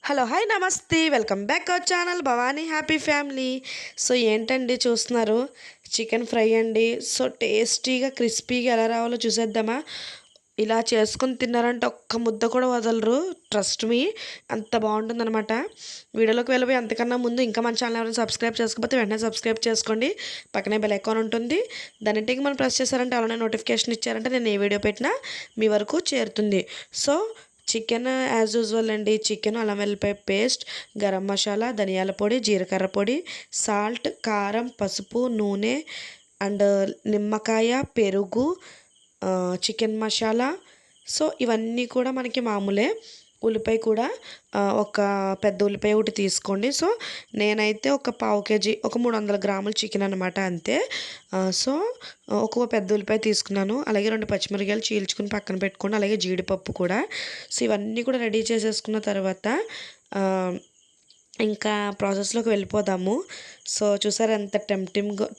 Hello hi నమస్తే welcome back our channel Bhavani happy family. So ఏంటండి చూస్తున్నారు, చికెన్ ఫ్రై అండి. సో టేస్టీగా క్రిస్పీగా ఎలా రావాలో చూసేద్దామా. ఇలా చేసుకొని తిన్నారంటే ఒక్క ముద్ద కూడా వదలరు, ట్రస్ట్ మీ, అంత బాగుంటుందన్నమాట. వీడియోలోకి వెళ్ళిపోయి అంతకన్నా ముందు ఇంకా మన ఛానల్ ఎవరైనా సబ్స్క్రైబ్ చేసుకోకపోతే వెంటనే సబ్స్క్రైబ్ చేసుకోండి. పక్కనే బెల్ ఐకాన్ ఉంటుంది, దాన్నింటికి మనం ప్రెస్ చేశారంటే అలానే నోటిఫికేషన్ ఇచ్చారంటే నేను ఏ వీడియో పెట్టినా మీ వరకు చేరుతుంది. సో చికెన్ యాజ్ యూజువల్ అండి. చికెన్, అల్లం వెల్లిపాయ పేస్ట్, గరం మసాలా, ధనియాల పొడి, జీలకర్ర పొడి, సాల్ట్, కారం, పసుపు, నూనె అండ్ నిమ్మకాయ, పెరుగు, చికెన్ మసాలా. సో ఇవన్నీ కూడా మనకి మామూలే. ఉల్లిపాయ కూడా ఒక పెద్ద ఉల్లిపాయ ఒకటి తీసుకోండి. సో నేనైతే ఒక పావు కేజీ, ఒక 300 గ్రాముల చికెన్ అనమాట, అంతే. సో ఒక పెద్ద ఉల్లిపాయ తీసుకున్నాను, అలాగే 2 పచ్చిమిరపకాయలు చీల్చుకుని పక్కన పెట్టుకోండి, అలాగే జీడిపప్పు కూడా. సో ఇవన్నీ కూడా రెడీ చేసేసుకున్న తర్వాత ఇంకా ప్రాసెస్లోకి వెళ్ళిపోదాము. సో చూసారు ఎంత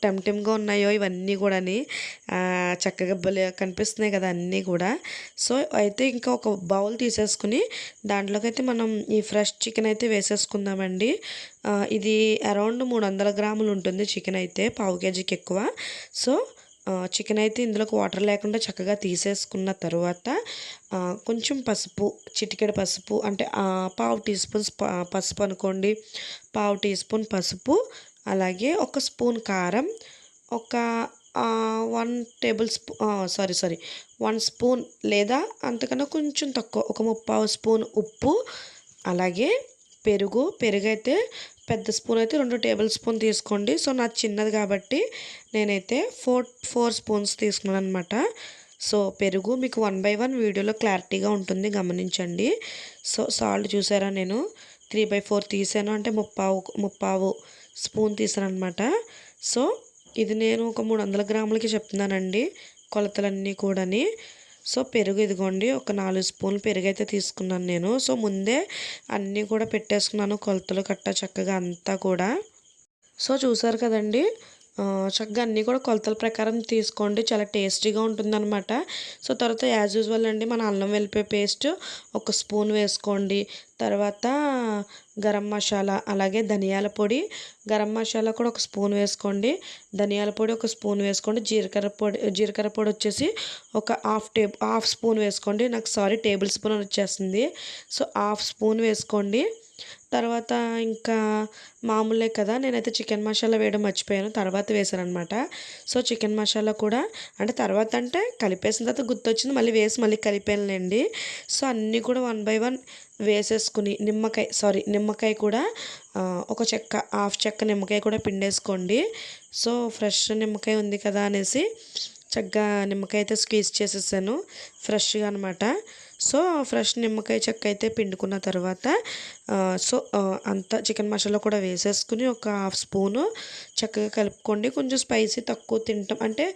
టెంప్టింగ్గా ఉన్నాయో ఇవన్నీ కూడాని. చక్కగా భలే కనిపిస్తున్నాయి కదా అన్నీ కూడా. సో అయితే ఇంకా ఒక బౌల్ తీసేసుకుని దాంట్లోకి అయితే మనం ఈ ఫ్రెష్ చికెన్ అయితే వేసేసుకుందామండి. ఇది అరౌండ్ 300 గ్రాములు ఉంటుంది చికెన్ అయితే, పావు కేజీకి ఎక్కువ. సో చికెన్ అయితే ఇందులోకి వాటర్ లేకుండా చక్కగా తీసేసుకున్న తర్వాత కొంచెం పసుపు, చిటికెడు పసుపు, అంటే పావు టీ స్పూన్ పసుపు అనుకోండి, పావు టీ స్పూన్ పసుపు, అలాగే ఒక స్పూన్ కారం, ఒక 1 టేబుల్ స్పూన్ 1 స్పూన్ లేదా అంతకన్నా కొంచెం తక్కువ, ఒక 3/4 స్పూన్ ఉప్పు, అలాగే పెరుగైతే పెద్ద స్పూన్ అయితే 2 టేబుల్ స్పూన్ తీసుకోండి. సో నాది చిన్నది కాబట్టి నేనైతే 4 స్పూన్స్ తీసుకున్నాను అనమాట. సో పెరుగు మీకు 1/1 వీడియోలో క్లారిటీగా ఉంటుంది, గమనించండి. సో సాల్ట్ చూసారా, నేను 3/4 తీసాను, అంటే ముప్పావు స్పూన్ తీసాను అనమాట. సో ఇది నేను ఒక 300 గ్రాములకి చెప్తున్నానండి కొలతలన్నీ కూడాని. సో పెరుగు ఇదిగోండి, ఒక 4 స్పూన్లు పెరుగు అయితే తీసుకున్నాను నేను. సో ముందే అన్నీ కూడా పెట్టేసుకున్నాను, కొలతలు కట్ట చక్కగా అంతా కూడా. సో చూసారు కదండి, చక్కగా అన్నీ కూడా కొలతల ప్రకారం తీసుకోండి, చాలా టేస్టీగా ఉంటుందన్నమాట. సో తర్వాత యాజ్ యూజువల్ అండి, మన అల్లం వెల్లిపాయ పేస్ట్ ఒక స్పూన్ వేసుకోండి. తర్వాత గరం మసాలా, అలాగే ధనియాల పొడి, గరం మసాలా కూడా ఒక స్పూన్ వేసుకోండి, ధనియాల పొడి ఒక స్పూన్ వేసుకోండి, జీలకర్ర పొడి వచ్చేసి ఒక హాఫ్ స్పూన్ వేసుకోండి. నాకు టేబుల్ స్పూన్ అని వచ్చేస్తుంది. సో హాఫ్ స్పూన్ వేసుకోండి. తర్వాత ఇంకా మామూలే కదా, నేనైతే చికెన్ మసాలా వేయడం మర్చిపోయాను, తర్వాత వేసాను అనమాట. సో చికెన్ మసాలా కూడా, అంటే తర్వాత అంటే కలిపేసిన తర్వాత గుర్తొచ్చింది, మళ్ళీ కలిపానులేండి. సో అన్నీ కూడా 1/1 వేసేసుకుని నిమ్మకాయ కూడా ఒక హాఫ్ చెక్క నిమ్మకాయ కూడా పిండేసుకోండి. సో ఫ్రెష్ నిమ్మకాయ ఉంది కదా అనేసి చక్కగా నిమ్మకాయ అయితే స్క్వీజ్ చేసేసాను ఫ్రెష్గా అనమాట. సో ఫ్రెష్ నిమ్మకాయ చెక్క అయితే పిండుకున్న తర్వాత అంతా చికెన్ మసాలా కూడా వేసేసుకుని ఒక హాఫ్ స్పూను చక్కగా కలుపుకోండి. కొంచెం స్పైసీ తక్కువ తింటాం అంటే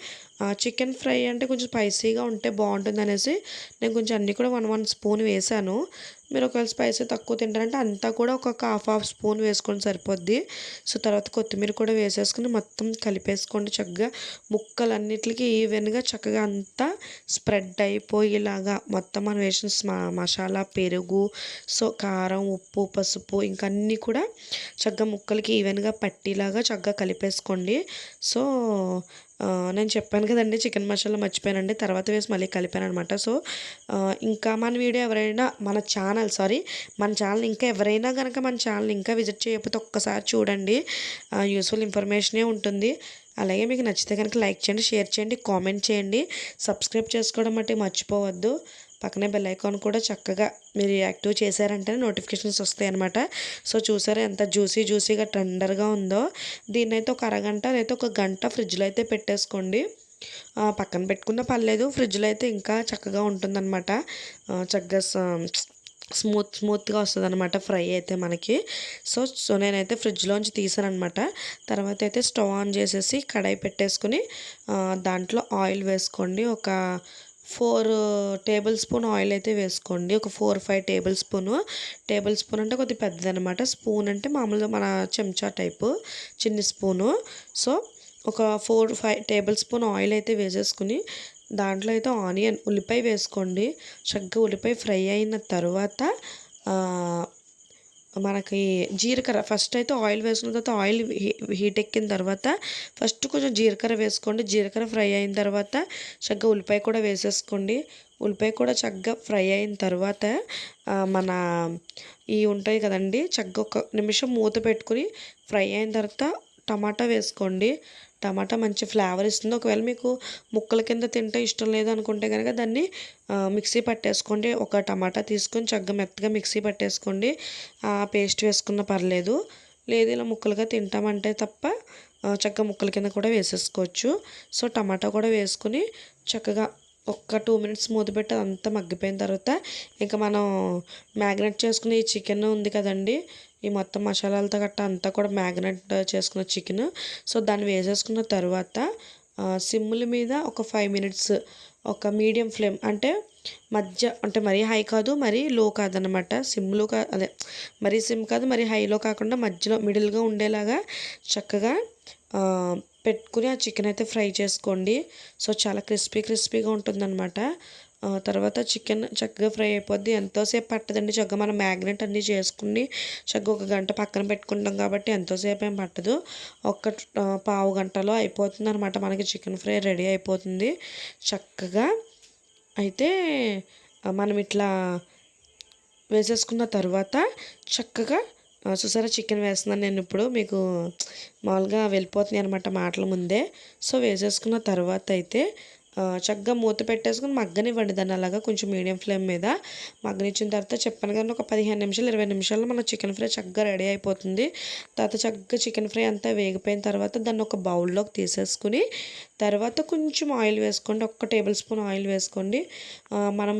చికెన్ ఫ్రై అంటే కొంచెం స్పైసీగా ఉంటే బాగుంటుంది అనేసి నేను కొంచెం అన్నీ కూడా 1 స్పూన్ వేసాను. మీరు ఒకవేళ స్పైసీ తక్కువ తింటారంటే అంతా కూడా ఒక హాఫ్ స్పూన్ వేసుకొని సరిపోద్ది. సో తర్వాత కొత్తిమీర కూడా వేసేసుకుని మొత్తం కలిపేసుకోండి చక్కగా, ముక్కలన్నిటికీ ఈవెన్గా చక్కగా అంతా స్ప్రెడ్ అయిపోయేలాగా మొత్తం మనం వేసిన మసాలా, పెరుగు, సో కారం, ఉప్పు, పసుపు ఇంకా అన్నీ కూడా చక్కగా ముక్కలకి ఈవెన్గా పట్టేలాగా చక్కగా కలిపేసుకోండి. సో నేను చెప్పాను కదండి, చికెన్ మసాలా మర్చిపోయానండి, తర్వాత వేసి మళ్ళీ కలిపాను అనమాట. సో ఇంకా మన వీడియో ఎవరైనా మన ఛానల్ ఇంకా ఎవరైనా కనుక మన ఛానల్ ఇంకా విజిట్ చేయకపోతే ఒక్కసారి చూడండి, యూస్ఫుల్ ఇన్ఫర్మేషనే ఉంటుంది. అలాగే మీకు నచ్చితే కనుక లైక్ చేయండి, షేర్ చేయండి, కామెంట్ చేయండి, సబ్స్క్రైబ్ చేసుకోవడం అంటే మర్చిపోవద్దు. పక్కనే బెల్ ఐకాన్ కూడా చక్కగా మీరు యాక్టివ్ చేశారంటే నోటిఫికేషన్స్ వస్తాయి అనమాట. సో చూసారా ఎంత జ్యూసీగా టెండర్గా ఉందో. దీన్నైతే ఒక అరగంట లేదా ఒక గంట ఫ్రిడ్జ్లో అయితే పెట్టేసుకోండి. పక్కన పెట్టుకున్న పర్లేదు, ఫ్రిడ్జ్లో అయితే ఇంకా చక్కగా ఉంటుందన్నమాట. చక్కగా స్మూత్గా వస్తుంది అనమాట ఫ్రై అయితే మనకి. సో నేనైతే ఫ్రిడ్జ్లోంచి తీసాను అనమాట. తర్వాత అయితే స్టవ్ ఆన్ చేసేసి కడాయి పెట్టేసుకుని దాంట్లో ఆయిల్ వేసుకోండి. ఒక 4 టేబుల్ స్పూన్ ఆయిల్ అయితే వేసుకోండి. ఒక 4-5 టేబుల్ స్పూన్ అంటే కొద్దిగా పెద్దదనమాట, స్పూన్ అంటే మామూలుగా మన చెంచా టైపు చిన్ని స్పూను. సో ఒక 4-5 టేబుల్ స్పూన్ ఆయిల్ అయితే వేసేసుకుని దాంట్లో అయితే ఉల్లిపాయ వేసుకోండి. చక్కగా ఉల్లిపాయ ఫ్రై అయిన తర్వాత మనకి జీలకర్ర ఫస్ట్ అయితే ఆయిల్ వేసుకున్న తర్వాత ఆయిల్ హీట్ ఎక్కిన తర్వాత ఫస్ట్ కొంచెం జీలకర్ర వేసుకోండి. జీలకర్ర ఫ్రై అయిన తర్వాత చక్కగా ఉల్లిపాయ కూడా వేసేసుకోండి. ఉల్లిపాయ కూడా చక్కగా ఫ్రై అయిన తర్వాత మన ఇవి ఉంటాయి కదండి, చక్కగా ఒక నిమిషం మూత పెట్టుకుని ఫ్రై అయిన తర్వాత టమాటా వేసుకోండి. టమాటా మంచి ఫ్లేవర్ ఇస్తుంది. ఒకవేళ మీకు ముక్కల కింద తింటే ఇష్టం లేదు అనుకుంటే కనుక దాన్ని మిక్సీ పట్టేసుకోండి. ఒక టమాటా తీసుకొని చక్కగా మెత్తగా మిక్సీ పట్టేసుకోండి. పేస్ట్ వేసుకున్న పర్లేదు. లేదు ఇలా ముక్కలుగా తింటామంటే తప్ప చక్కగా ముక్కల కింద కూడా వేసేసుకోవచ్చు. సో టమాటా కూడా వేసుకుని చక్కగా ఒక్క 2 మినిట్స్ మూత పెట్టి అదంతా మగ్గిపోయిన తర్వాత ఇంకా మనం మ్యాగ్నేట్ చేసుకునే ఈ చికెన్ ఉంది కదండి, ఈ మొత్తం మసాలాలతో గట్టా అంతా కూడా మ్యాగ్నేట్ చేసుకున్న చికెన్. సో దాన్ని వేసేసుకున్న తర్వాత సిమ్ముల మీద ఒక 5 మినిట్స్ ఒక మీడియం ఫ్లేమ్ అంటే అంటే మరీ హై కాదు మరీ లో కాదనమాట. సిమ్లో అదే మరీ సిమ్ కాదు మరీ హైలో కాకుండా మధ్యలో మిడిల్గా ఉండేలాగా చక్కగా పెట్టుకుని ఆ చికెన్ అయితే ఫ్రై చేసుకోండి. సో చాలా క్రిస్పీగా ఉంటుందన్నమాట. తర్వాత చికెన్ చక్కగా ఫ్రై అయిపోద్ది. ఎంతోసేపు పట్టదండి. చక్కగా మనం మ్యాగ్నేట్ అన్నీ చేసుకుని చక్కగా 1 గంట పక్కన పెట్టుకుంటాం కాబట్టి ఎంతోసేపు ఏం పట్టదు. పావు గంటలో అయిపోతుంది అనమాట. మనకి చికెన్ ఫ్రై రెడీ అయిపోతుంది చక్కగా. అయితే మనం ఇట్లా వేసేసుకున్న తర్వాత చక్కగా చూసారా చికెన్ వేస్తున్నాను నేను ఇప్పుడు, మీకు మామూలుగా వెళ్ళిపోతున్నాయి అనమాట మాటల ముందే. సో వేసేసుకున్న తర్వాత అయితే చక్కగా మూత పెట్టేసుకుని మగ్గనివ్వండి దాన్ని అలాగా కొంచెం మీడియం ఫ్లేమ్ మీద. మగ్గనిచ్చిన తర్వాత చెప్పాను కానీ ఒక 15 నిమిషాలు 20 నిమిషాల్లో మన చికెన్ ఫ్రై చక్కగా రెడీ అయిపోతుంది. తర్వాత చక్కగా చికెన్ ఫ్రై అంతా వేగిపోయిన తర్వాత దాన్ని ఒక బౌల్లోకి తీసేసుకుని తర్వాత కొంచెం ఆయిల్ వేసుకోండి. 1 టేబుల్ స్పూన్ ఆయిల్ వేసుకోండి. మనం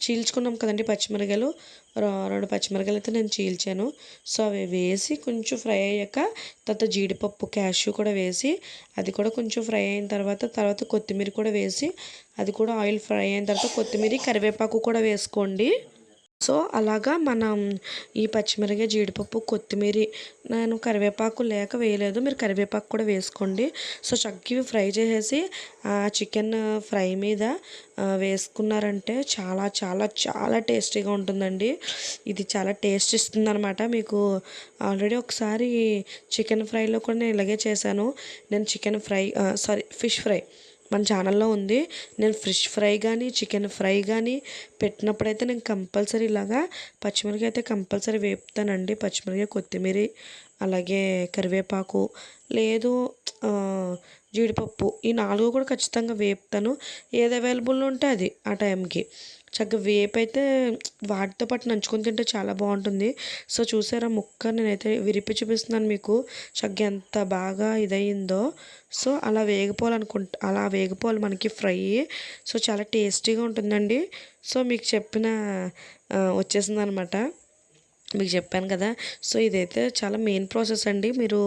చీల్చుకున్నాం కదండి పచ్చిమిరకాయలు, 2 పచ్చిమిరకాయలు అయితే నేను చీల్చాను. సో అవి వేసి కొంచెం ఫ్రై అయ్యాక తర్వాత జీడిపప్పు క్యాష్యూ కూడా వేసి అది కూడా కొంచెం ఫ్రై అయిన తర్వాత కొత్తిమీర కూడా వేసి అది కూడా ఆయిల్ ఫ్రై అయిన తర్వాత కొత్తిమీర కరివేపాకు కూడా వేసుకోండి. సో అలాగా మనం ఈ పచ్చిమిరపకాయ జీడిపప్పు కొత్తిమీర నేను కరివేపాకు లేక వేయలేదు, మీరు కరివేపాకు కూడా వేసుకోండి. సో చక్కగా ఫ్రై చేసేసి చికెన్ ఫ్రై మీద వేసుకున్నారంటే చాలా చాలా చాలా టేస్టీగా ఉంటుందండి. ఇది చాలా టేస్ట్ ఇస్తుంది అనమాట. మీకు ఆల్రెడీ ఒకసారి చికెన్ ఫ్రైలో కూడా నేను ఇలాగే చేశాను. నేను ఫిష్ ఫ్రై మన ఛానల్లో ఉంది. నేను ఫిష్ ఫ్రై కానీ చికెన్ ఫ్రై కానీ పెట్టినప్పుడైతే నేను కంపల్సరీ ఇలాగా పచ్చిమిరపకాయ అయితే కంపల్సరీ వేపుతానండి. పచ్చిమిరపకాయ కొత్తిమీర అలాగే కరివేపాకు లేదు జీడిపప్పు ఈ 4 కూడా ఖచ్చితంగా వేపుతాను. ఏది అవైలబుల్ ఉంటే అది ఆ టైంకి చక్కగా వేపైతే వాటితో పాటు నంచుకొని తింటే చాలా బాగుంటుంది. సో చూసారా ముక్క నేనైతే విరిపి చూపిస్తున్నాను మీకు చక్కగా ఎంత బాగా ఇదయిందో. సో అలా వేగిపోవాలి మనకి ఫ్రై. సో చాలా టేస్టీగా ఉంటుందండి. సో మీకు వచ్చేసింది అనమాట, మీకు చెప్పాను కదా. సో ఇదైతే చాలా మెయిన్ ప్రాసెస్ అండి. మీరు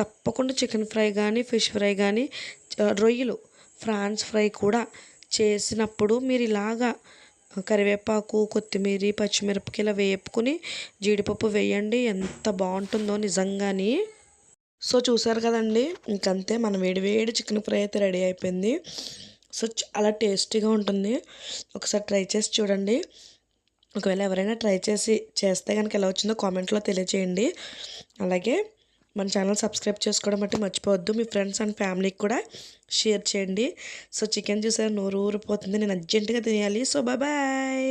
తప్పకుండా చికెన్ ఫ్రై కానీ ఫిష్ ఫ్రై కానీ రొయ్యలు ఫ్రాన్స్ ఫ్రై కూడా చేసినప్పుడు మీరు ఇలాగా కరివేపాకు కొత్తిమీర పచ్చిమిరపకాయలు వేపుకుని జీడిపప్పు వేయండి, ఎంత బాగుంటుందో నిజంగాని. సో చూసారు కదండి, ఇంకంతే మన వేడి చికెన్ ఫ్రై అయితే రెడీ అయిపోయింది. సో చాలా టేస్టీగా ఉంటుంది. ఒకసారి ట్రై చేసి చూడండి. ఒకవేళ ఎవరైనా ట్రై చేస్తే కనుక ఎలా వచ్చిందో కామెంట్లో తెలియజేయండి. అలాగే మన ఛానల్ సబ్స్క్రైబ్ చేసుకోవడం బట్టి మర్చిపోవద్దు. మీ ఫ్రెండ్స్ అండ్ ఫ్యామిలీకి కూడా షేర్ చేయండి. సో చికెన్ చూసారా నోరు ఊరిపోతుంది, నేను అర్జెంటుగా తినేయాలి. So bye.